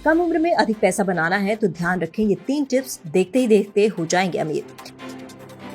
कम उम्र में अधिक पैसा बनाना है तो ध्यान रखें ये 3 टिप्स, देखते ही देखते हो जाएंगे अमीर।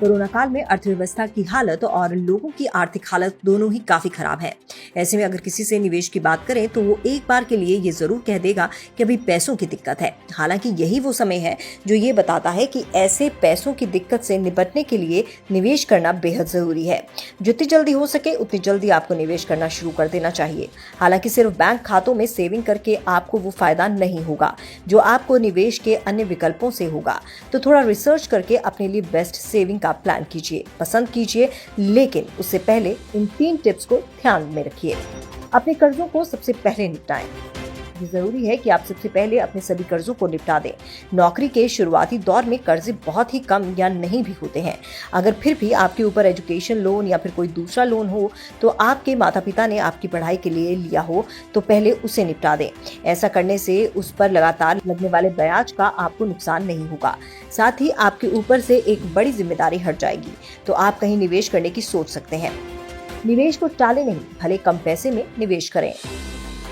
कोरोना काल में अर्थव्यवस्था की हालत और लोगों की आर्थिक हालत दोनों ही काफी खराब है। ऐसे में अगर किसी से निवेश की बात करें तो वो एक बार के लिए ये जरूर कह देगा कि अभी पैसों की दिक्कत है। हालांकि यही वो समय है जो ये बताता है कि ऐसे पैसों की दिक्कत से निपटने के लिए निवेश करना बेहद जरूरी है। जितनी जल्दी हो सके उतनी जल्दी आपको निवेश करना शुरू कर देना चाहिए। हालांकि सिर्फ बैंक खातों में सेविंग करके आपको वो फायदा नहीं होगा जो आपको निवेश के अन्य विकल्पों से होगा। तो थोड़ा रिसर्च करके अपने लिए बेस्ट सेविंग का प्लान कीजिए, पसंद कीजिए, लेकिन उससे पहले इन 3 टिप्स को ध्यान में रखिए। अपने कर्जों को सबसे पहले निपटाएं। ये जरूरी है कि आप सबसे पहले अपने सभी कर्जों को निपटा दें। नौकरी के शुरुआती दौर में कर्जे बहुत ही कम या नहीं भी होते हैं। अगर फिर भी आपके ऊपर एजुकेशन लोन या फिर कोई दूसरा लोन हो तो आपके माता पिता ने आपकी पढ़ाई के लिए लिया हो तो पहले उसे निपटा दें। ऐसा करने से उस पर लगातार लगने वाले ब्याज का आपको नुकसान नहीं होगा। साथ ही आपके ऊपर से एक बड़ी जिम्मेदारी हट जाएगी, तो आप कहीं निवेश करने की सोच सकते हैं। निवेश को टाले नहीं, भले कम पैसे में निवेश करें।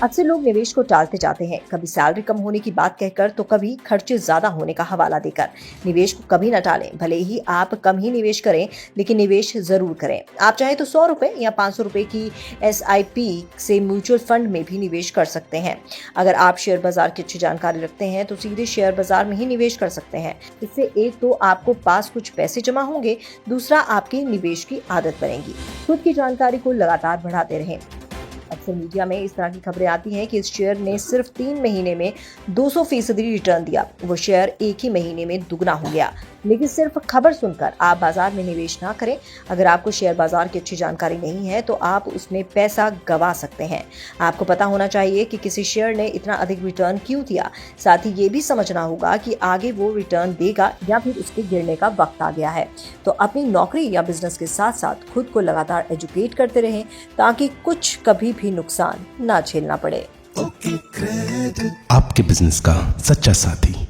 अक्सर लोग निवेश को टालते जाते हैं, कभी सैलरी कम होने की बात कहकर तो कभी खर्चे ज्यादा होने का हवाला देकर। निवेश को कभी न टालें। भले ही आप कम ही निवेश करें, लेकिन निवेश जरूर करें। आप चाहे तो 100 रुपए या 500 रुपए की SIP से म्यूचुअल फंड में भी निवेश कर सकते हैं। अगर आप शेयर बाजार की अच्छी जानकारी रखते हैं तो सीधे शेयर बाजार में ही निवेश कर सकते हैं। इससे एक तो आपको पास कुछ पैसे जमा होंगे, दूसरा आपकी निवेश की आदत बनेगी। खुद की जानकारी को लगातार बढ़ाते रहें। अक्सर मीडिया में इस तरह की खबरें आती हैं कि इस शेयर ने सिर्फ 3 महीने में 200% रिटर्न दिया, वो शेयर एक ही महीने में दुगना हो गया। लेकिन सिर्फ खबर सुनकर आप बाजार में निवेश ना करें। अगर आपको शेयर बाजार की अच्छी जानकारी नहीं है तो आप उसमें पैसा गंवा सकते हैं। आपको पता होना चाहिए कि किसी शेयर ने इतना अधिक रिटर्न क्यों दिया। साथ ही ये भी समझना होगा कि आगे वो रिटर्न देगा या फिर उसके गिरने का वक्त आ गया है। तो अपनी नौकरी या बिजनेस के साथ साथ खुद को लगातार एजुकेट करते रहें ताकि कुछ कभी भी नुकसान ना झेलना पड़े। आपके बिजनेस का सच्चा साथी।